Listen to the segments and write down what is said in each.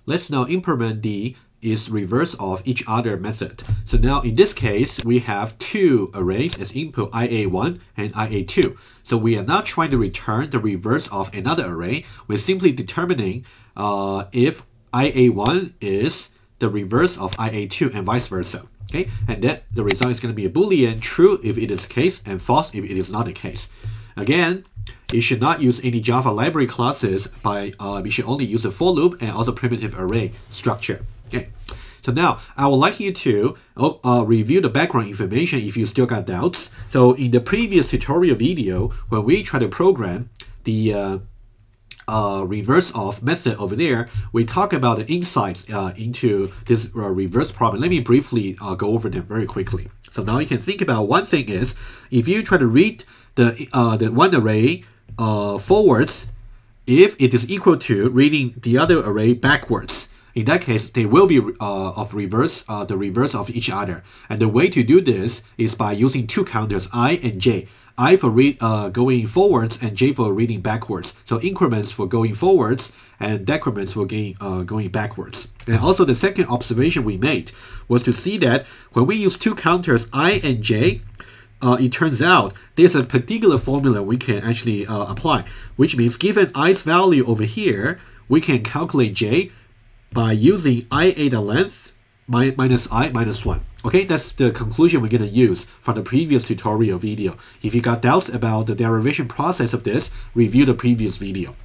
let's now implement the isReverseOfEachOther method. So now in this case, we have two arrays as input, IA1 and IA2. So we are not trying to return the reverse of another array. We're simply determining if IA1 is the reverse of IA2 and vice versa. Okay, and that the result is going to be a Boolean, true if it is the case and false if it is not the case. Again, you should not use any Java library classes. You should only use a for loop and also primitive array structure. Okay, so now I would like you to review the background information if you still got doubts. So in the previous tutorial video, when we try to program the reverse of method over there, we talk about the insights into this reverse problem. Let me briefly go over them very quickly. So now you can think about one thing is, if you try to read the one array forwards, if it is equal to reading the other array backwards, in that case, they will be the reverse of each other. And the way to do this is by using two counters, I and j. I for going forwards and j for reading backwards. So increments for going forwards and decrements for going backwards. And also the second observation we made was to see that when we use two counters, I and j, it turns out there's a particular formula we can actually apply, which means given i's value over here, we can calculate j by using ia the length minus I minus 1. Okay, that's the conclusion we're going to use from the previous tutorial video. If you got doubts about the derivation process of this, review the previous video.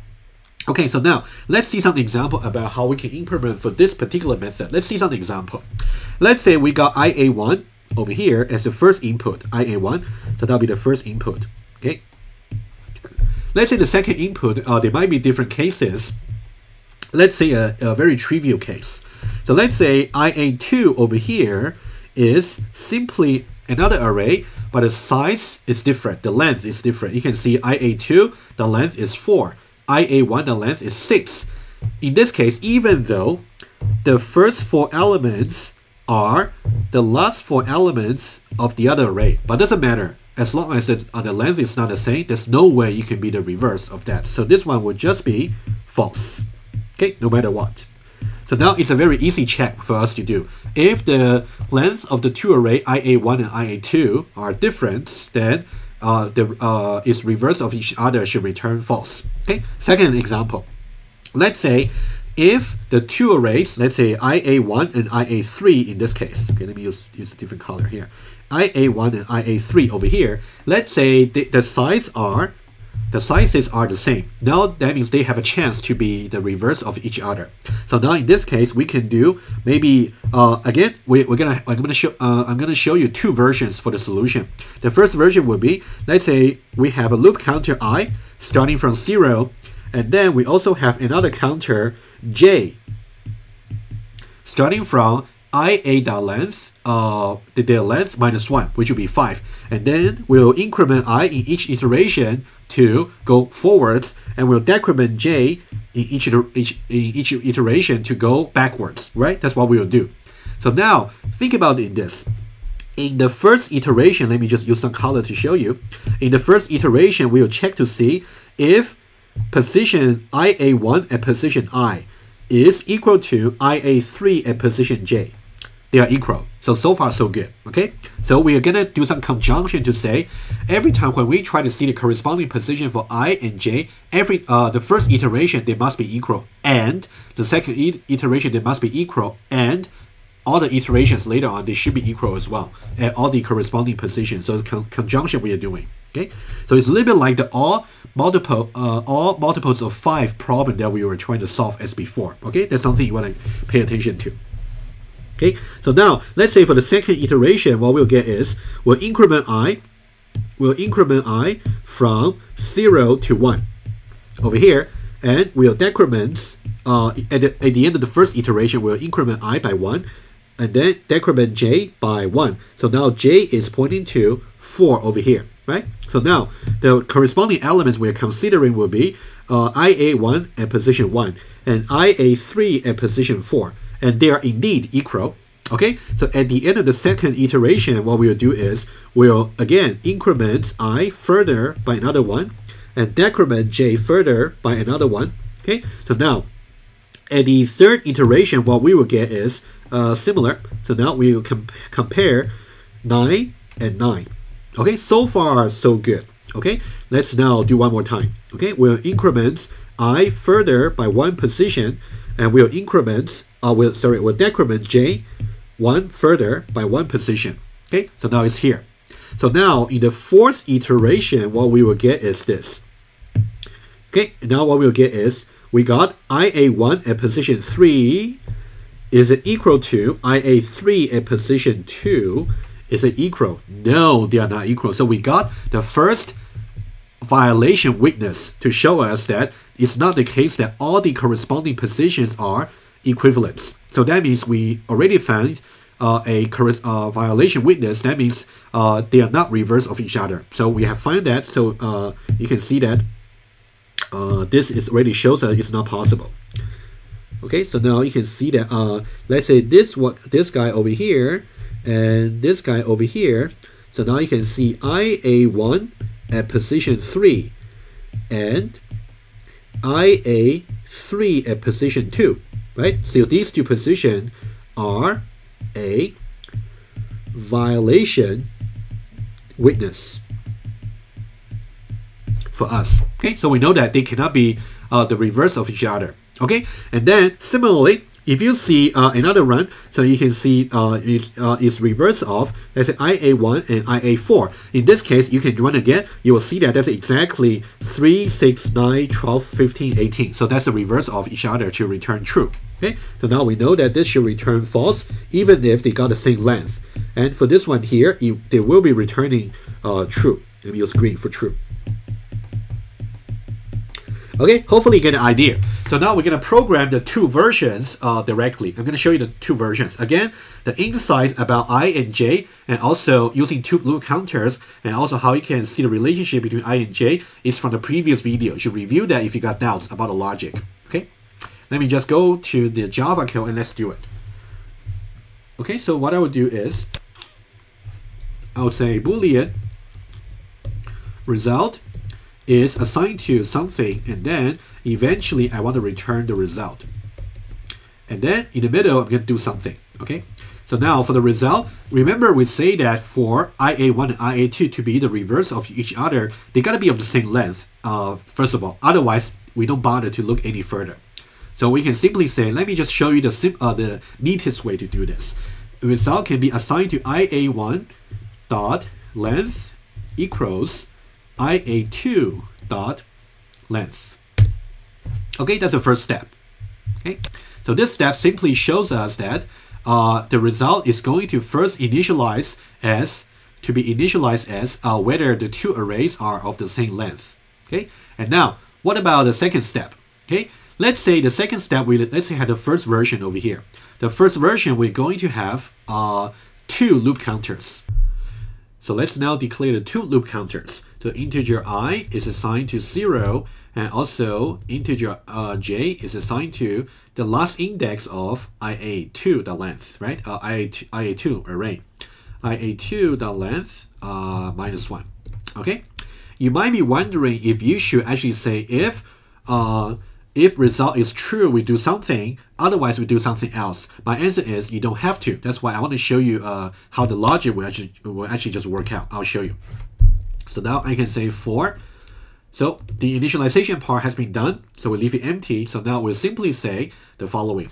Okay, so now let's see some example about how we can implement for this particular method. Let's see some example. Let's say we got IA1 over here as the first input, IA1. So that'll be the first input. Okay. Let's say the second input, there might be different cases. Let's say a very trivial case. So let's say IA2 over here is simply another array, but the size is different, the length is different. You can see IA2, the length is 4. IA1, the length is 6. In this case, even though the first 4 elements are the last 4 elements of the other array, but doesn't matter. As long as the length is not the same, there's no way you can be the reverse of that. So this one would just be false. Okay, no matter what. So now it's a very easy check for us to do. If the length of the two array IA1 and IA2 are different, then its reverse of each other should return false. Okay. Second example. Let's say if the two arrays, let's say IA1 and IA3 in this case. Okay, let me use a different color here. IA1 and IA3 over here. Let's say the sizes are the same. Now that means they have a chance to be the reverse of each other. So now in this case, we can do maybe again I'm gonna show you two versions for the solution. The first version would be, let's say we have a loop counter I starting from 0, and then we also have another counter j starting from ia.length, the length minus 1, which will be 5, and then we'll increment I in each iteration to go forwards, and we'll decrement j in each iteration to go backwards, right? That's what we'll do. So now think about this. In the first iteration, let me just use some color to show you. In the first iteration, we'll check to see if position IA1 at position I is equal to IA3 at position j. They are equal. So far so good. Okay, so we are gonna do some conjunction to say every time when we try to see the corresponding position for I and j, the first iteration they must be equal, and the second iteration they must be equal, and all the iterations later on they should be equal as well at all the corresponding positions. So the conjunction we are doing. Okay, so it's a little bit like the all multiples of 5 problem that we were trying to solve as before. Okay, that's something you want to pay attention to. Okay, so now let's say for the second iteration, what we'll get is we'll increment I from 0 to 1 over here, and we'll decrement at the end of the first iteration, we'll increment I by 1, and then decrement j by 1. So now j is pointing to 4 over here, right? So now the corresponding elements we're considering will be IA1 at position 1 and IA3 at position 4. And they are indeed equal. Okay, so at the end of the second iteration, what we'll do is we'll again increment I further by another 1 and decrement j further by another 1. Okay, so now at the third iteration, what we will get is similar. So now we will compare 9 and 9. Okay, so far so good. Okay, let's now do one more time. Okay, we'll increment I further by 1 position, and we'll we'll decrement j 1 further by 1 position. Okay, so now it's here. So now in the fourth iteration, what we will get is this. Okay, now what we'll get is we got IA1 at position 3. Is it equal to IA3 at position 2? Is it equal? No, they are not equal. So we got the first violation witness to show us that it's not the case that all the corresponding positions are equivalent. So that means we already found a violation witness. That means they are not reverse of each other. So we have found that. So you can see that this is already shows that it's not possible. Okay, so now you can see that let's say this guy over here and this guy over here. So now you can see IA1 at position 3 and IA3 at position 2, right? So these two positions are a violation witness for us. Okay, so we know that they cannot be the reverse of each other. Okay, and then similarly, if you see another run, so you can see it is reverse of, let's say, IA1 and IA4. In this case, you can run again. You will see that that's exactly 3, 6, 9, 12, 15, 18. So that's the reverse of each other to return true. Okay, so now we know that this should return false, even if they got the same length. And for this one here, they will be returning true. Let me use green for true. Okay, hopefully you get an idea. So now we're going to program the two versions directly. I'm going to show you the two versions. Again, the insights about I and j, and also using two loop counters, and also how you can see the relationship between I and j is from the previous video. You should review that if you got doubts about the logic. Okay, let me just go to the Java code and let's do it. Okay, so what I would do is I would say Boolean result is assigned to something, and then eventually I want to return the result. And then in the middle, I'm going to do something. Okay, so now for the result, remember we say that for IA1 and IA2 to be the reverse of each other, they got to be of the same length, first of all. Otherwise, we don't bother to look any further. So we can simply say, let me just show you the neatest way to do this. The result can be assigned to IA1 dot length equals IA2 dot length. Okay, that's the first step. Okay, so this step simply shows us that the result is going to first initialize as whether the two arrays are of the same length. Okay, and now what about the second step? Okay, let's say the second step, let's say had the first version over here. The first version, we're going to have two loop counters. So let's now declare the two loop counters. The integer I is assigned to 0, and also integer j is assigned to the last index of IA2, the length, right? IA2 array. IA2, the length, -1. Okay? You might be wondering if you should actually say if result is true, we do something, otherwise we do something else. My answer is you don't have to. That's why I want to show you how the logic will actually just work out. I'll show you. So now I can say for, so the initialization part has been done, so we leave it empty. So now we'll simply say the following.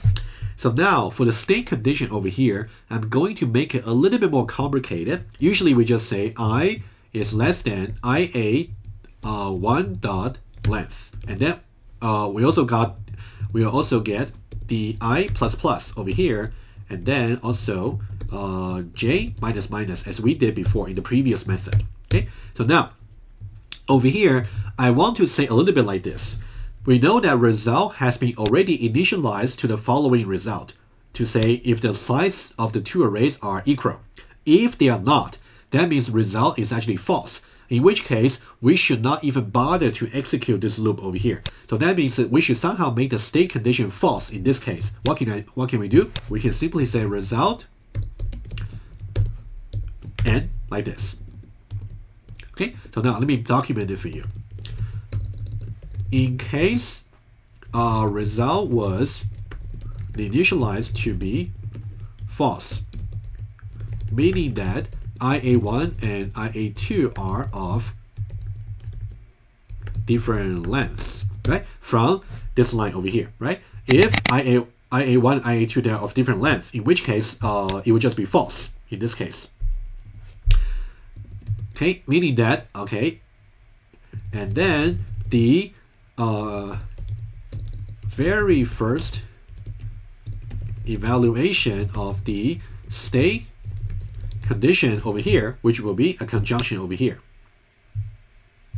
So now for the state condition over here, I'm going to make it a little bit more complicated. Usually we just say I is less than IA1 dot length, and then we will also get the I++ over here, and then also j minus as we did before in the previous method. Okay, so now over here I want to say a little bit like this. We know that result has been already initialized to the following result, to say if the size of the two arrays are equal. If they are not, that means result is actually false, in which case we should not even bother to execute this loop over here. So that means that we should somehow make the state condition false in this case. What can we do? We can simply say result and like this. Okay, so now let me document it for you. In case result was initialized to be false, meaning that IA1 and IA2 are of different lengths, right? From this line over here, right? If IA1, IA2, they are of different length, in which case it would just be false in this case. Okay, meaning that, okay, and then the very first evaluation of the state condition over here, which will be a conjunction over here.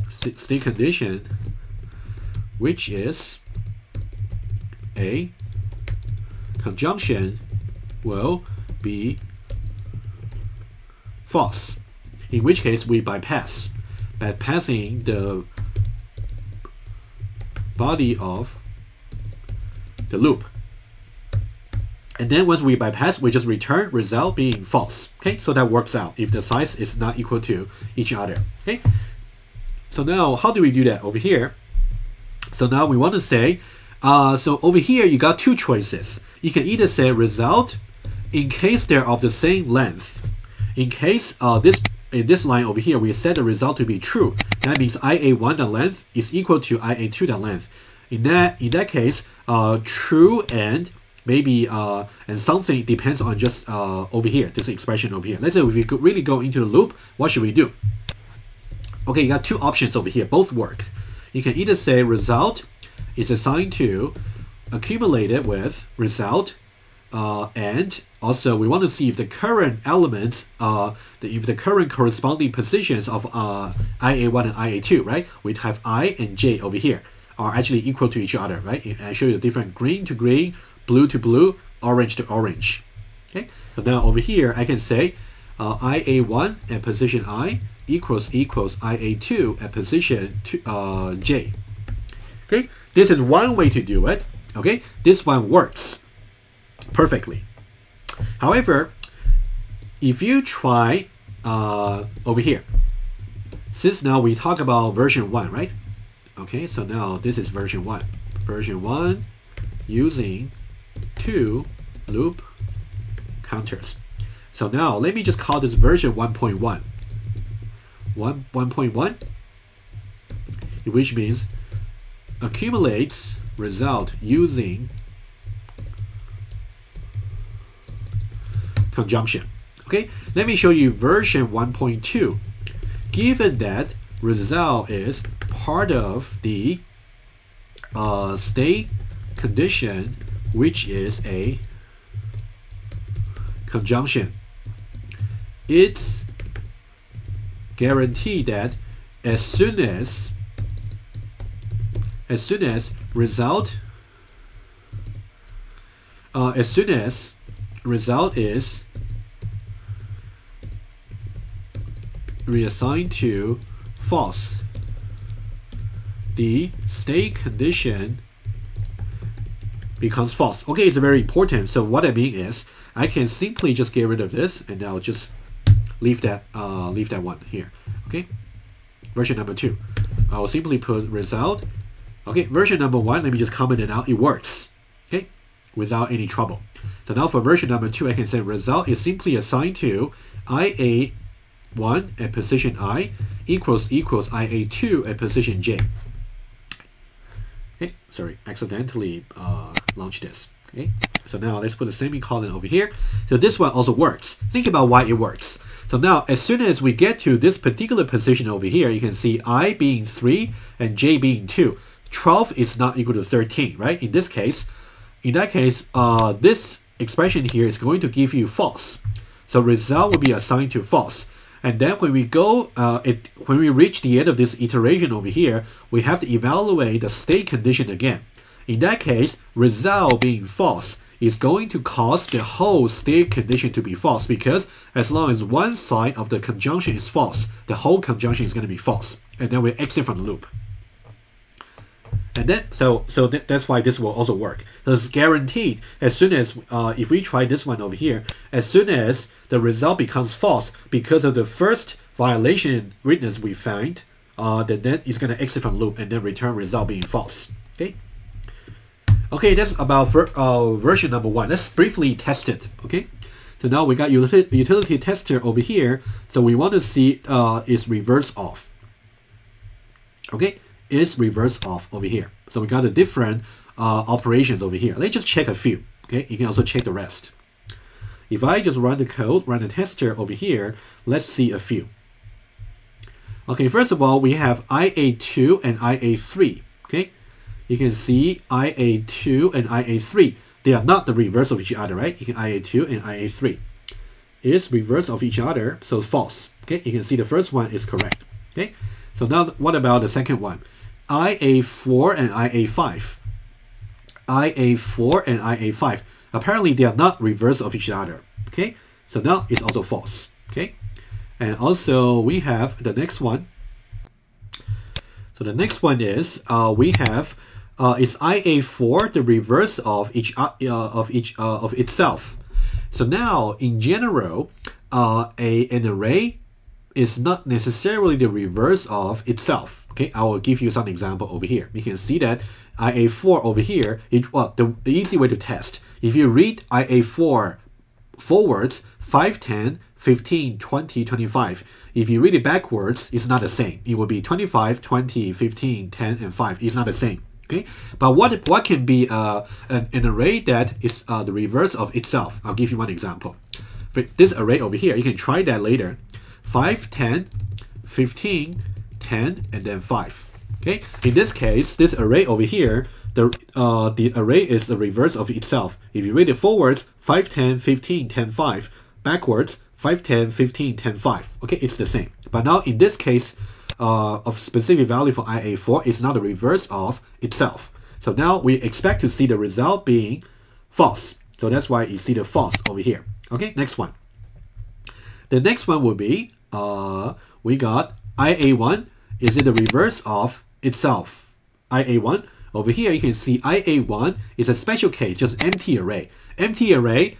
State condition, which is a conjunction, will be false. In which case we bypassing the body of the loop. And then once we bypass, we just return result being false. Okay, so that works out if the size is not equal to each other. Okay, so now how do we do that over here? So now we want to say, so over here you got two choices. You can either say result in case they're of the same length. In case in this line over here we set the result to be true. That means IA1 the length is equal to IA2 the length. In that case, true and maybe and something depends on just over here, this expression over here. Let's say if we could really go into the loop, what should we do? Okay, you got two options over here, both work. You can either say result is assigned to accumulated with result, and also we want to see if the current elements, if the current corresponding positions of IA1 and IA2, right? We have I and J over here are actually equal to each other, right? I show you the different green to green, blue to blue, orange to orange. Okay, so now over here I can say IA1 at position I equals IA2 at position J. Okay, this is one way to do it. Okay, this one works perfectly. However, if you try over here, since now we talk about version 1, right? Okay, so now this is version 1. Version 1 using 2 loop counters. So now let me just call this version 1.1. 1.1, which means accumulates result using conjunction. Okay, let me show you version 1.2. Given that result is part of the state condition, which is a conjunction, it's guaranteed that as soon as result is reassigned to false, the state condition becomes false. Okay, it's very important. So what I mean is I can simply just get rid of this and I'll just leave that one here. Okay, version number 2, I will simply put result. Okay, version number 1, let me just comment it out. It works. Okay, without any trouble. So now for version number 2, I can say result is simply assigned to IA1 at position I equals IA2 at position J. Okay, sorry, accidentally launched this. Okay, so now let's put a semicolon over here. So this one also works. Think about why it works. So now as soon as we get to this particular position over here, you can see I being 3 and J being 2. 12 is not equal to 13, right? In that case, this expression here is going to give you false. So result will be assigned to false. And then when we go, when we reach the end of this iteration over here, we have to evaluate the state condition again. In that case, result being false is going to cause the whole state condition to be false, because as long as one side of the conjunction is false, the whole conjunction is going to be false. And then we exit from the loop. And then, that's why this will also work. So it's guaranteed as soon as, if we try this one over here, as soon as the result becomes false because of the first violation witness we find, then it's going to exit from loop and then return result being false. Okay. Okay, that's about version number 1. Let's briefly test it. Okay, so now we got utility tester over here. So we want to see is reverse of. Okay, is reverse of over here. So we got the different operations over here. Let's just check a few. Okay, you can also check the rest. If I just run the code, run the tester over here, let's see a few. Okay, first of all, we have IA2 and IA3. Okay, you can see IA2 and IA3. They are not the reverse of each other, right? You can IA2 and IA3 is reverse of each other, so false. Okay, you can see the first one is correct. Okay, so now what about the second one? IA4 and IA5. IA4 and IA5. Apparently, they are not reverse of each other. Okay, so now it's also false. Okay, and also we have the next one. So the next one is we have is IA4 the reverse of itself. So now in general, an array is not necessarily the reverse of itself. Okay, I will give you some example over here. You can see that IA4 over here, the easy way to test. If you read IA4 forwards, 5, 10, 15, 20, 25. If you read it backwards, it's not the same. It will be 25, 20, 15, 10, and 5. It's not the same. Okay, but what can be an array that is the reverse of itself? I'll give you one example. For this array over here, you can try that later. 5, 10, 15, 10, and then 5. Okay, in this case, this array over here, the array is the reverse of itself. If you read it forwards, 5, 10, 15, 10, 5. Backwards, 5, 10, 15, 10, 5. Okay, it's the same. But now in this case, of specific value for IA4 is not the reverse of itself. So now we expect to see the result being false. So that's why you see the false over here. Okay, next one. The next one will be, we got IA1. Is it the reverse of itself? IA1. Over here, you can see IA1 is a special case, just empty array. Empty array,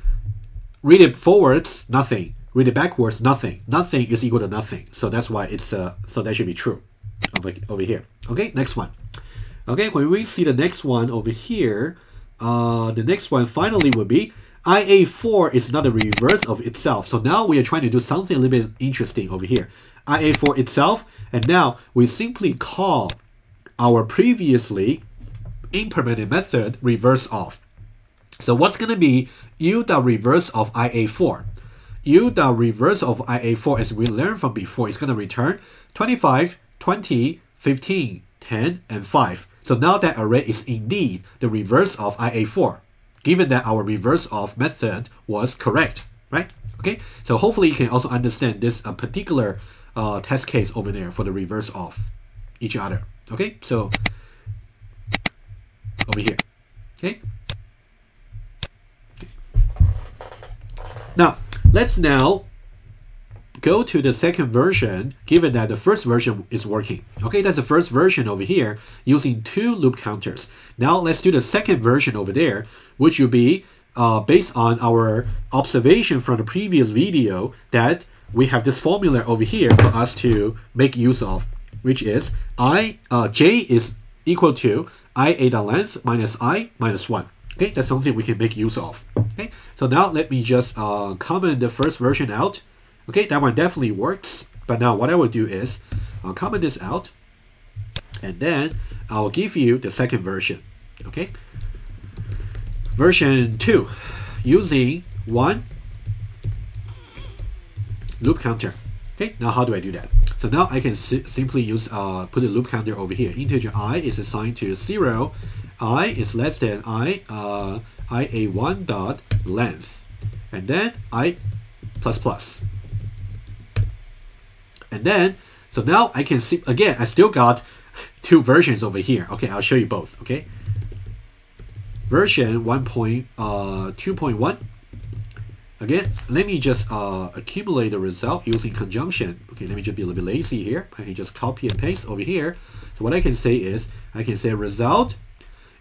read it forwards, nothing. Read it backwards, nothing. Nothing is equal to nothing. So that's why it's, so that should be true over here. Okay, next one. Okay, when we see the next one over here, the next one finally will be IA4 is not the reverse of itself. So now we are trying to do something a little bit interesting over here. IA4 itself, and now we simply call our previously implemented method reverse of. So what's going to be u.reverse of IA4? U.reverse of IA4, as we learned from before, is going to return 25, 20, 15, 10, and 5. So now that array is indeed the reverse of IA4, given that our reverse of method was correct, right? Okay, so hopefully you can also understand this particular test case over there for the reverse of each other. Okay, so over here. Okay. Now let's go to the second version, given that the first version is working. Okay, that's the first version over here using 2 loop counters. Now let's do the second version over there, which will be based on our observation from the previous video that we have this formula over here for us to make use of, which is j is equal to ia.length minus I minus 1. Okay, that's something we can make use of. Okay, so now let me just comment the first version out. Okay, that one definitely works. But now what I will do is I'll comment this out, and then I'll give you the second version. Okay, version 2 using 1 loop counter. Okay, now how do I do that? So now I can simply use put a loop counter over here. Integer I is assigned to 0. I is less than ia1 dot length, and then I plus plus. And then, so now I can see, again, I still got 2 versions over here. Okay, I'll show you both, okay? Version 1.2.1. Again, let me just accumulate the result using conjunction. Okay, let me just be a little bit lazy here. I can just copy and paste over here. So what I can say is, I can say result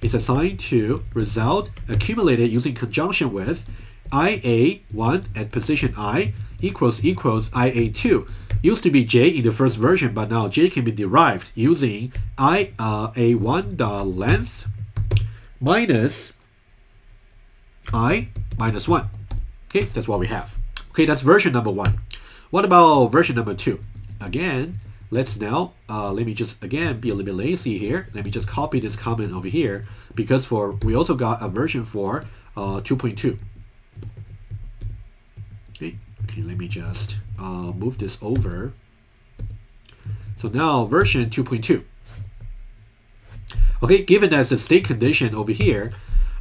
is assigned to result accumulated using conjunction with ia1 at position I equals ia2. Used to be j in the first version, but now j can be derived using ia1 dot length minus I minus 1. Okay, that's what we have. Okay, that's version number 1. What about version number 2? Again, let's now, let me just, again, be a little bit lazy here. Let me just copy this comment over here, because we also got a version for 2.2. Okay, let me just move this over. So now version 2.2. Okay, given that's the state condition over here,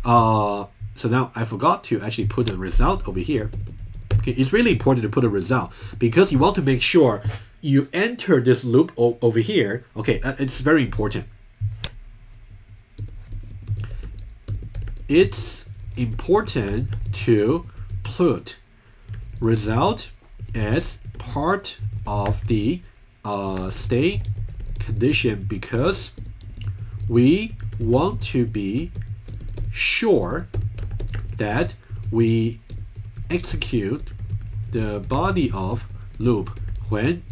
so now I forgot to actually put the result over here. Okay, it's really important to put a result because you want to make sure you enter this loop over here. Okay, it's very important. It's important to put result as part of the state condition because we want to be sure that we execute the body of loop when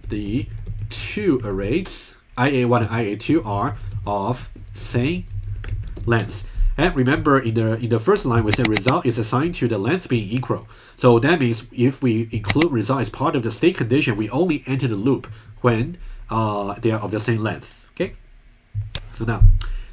the two arrays IA1 and IA2 are of same length. And remember, in the first line, we said result is assigned to the length being equal. So that means if we include result as part of the state condition, we only enter the loop when they are of the same length. Okay. So now,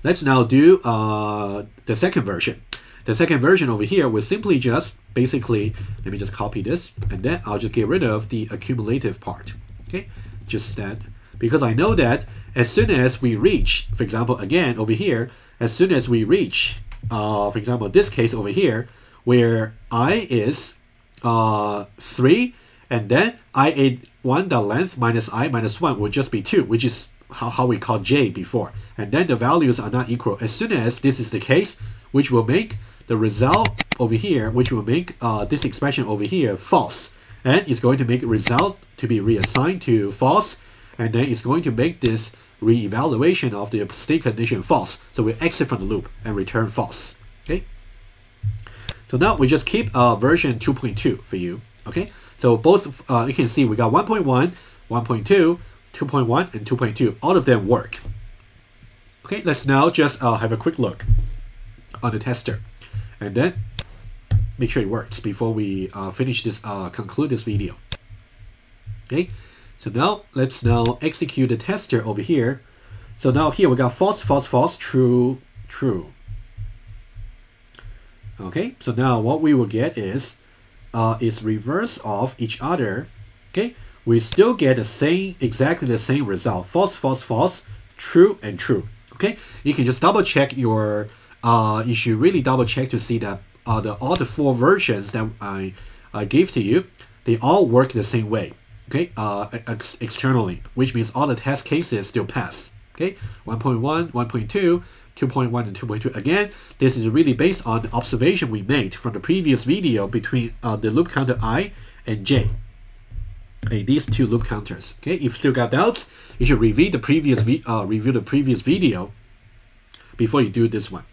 let's now do the second version. The second version over here will simply just basically, let me just copy this, and then I'll just get rid of the accumulative part. Okay, just that, because I know that as soon as we reach, for example, again over here, as soon as we reach, for example, this case over here, where I is 3, and then IA1, the length minus I minus 1 will just be 2, which is how we called J before. And then the values are not equal. As soon as this is the case, which will make the result over here, which will make this expression over here false. And it's going to make the result to be reassigned to false. And then it's going to make this re-evaluation of the state condition false. So we exit from the loop and return false. Okay. So now we just keep version 2.2 for you. Okay. So both, you can see we got 1.1, 1.2, 2.1, and 2.2. All of them work. Okay. Let's now just have a quick look on the tester, and then make sure it works before we finish this, conclude this video. Okay. So now let's now execute the tester over here. So now here we got false, false, false, true, true. Okay, so now what we will get is reverse of each other. Okay, we still get the same, exactly the same result. False, false, false, true, and true. Okay, you can just double check your, you should really double check to see that all the 4 versions that I gave to you, they all work the same way. Okay, externally, which means all the test cases still pass. Okay, 1.1, 1.2, 2.1, and 2.2. Again, this is really based on the observation we made from the previous video between the loop counter I and J. Okay, these 2 loop counters. Okay, if you still got doubts, you should review the previous video before you do this one.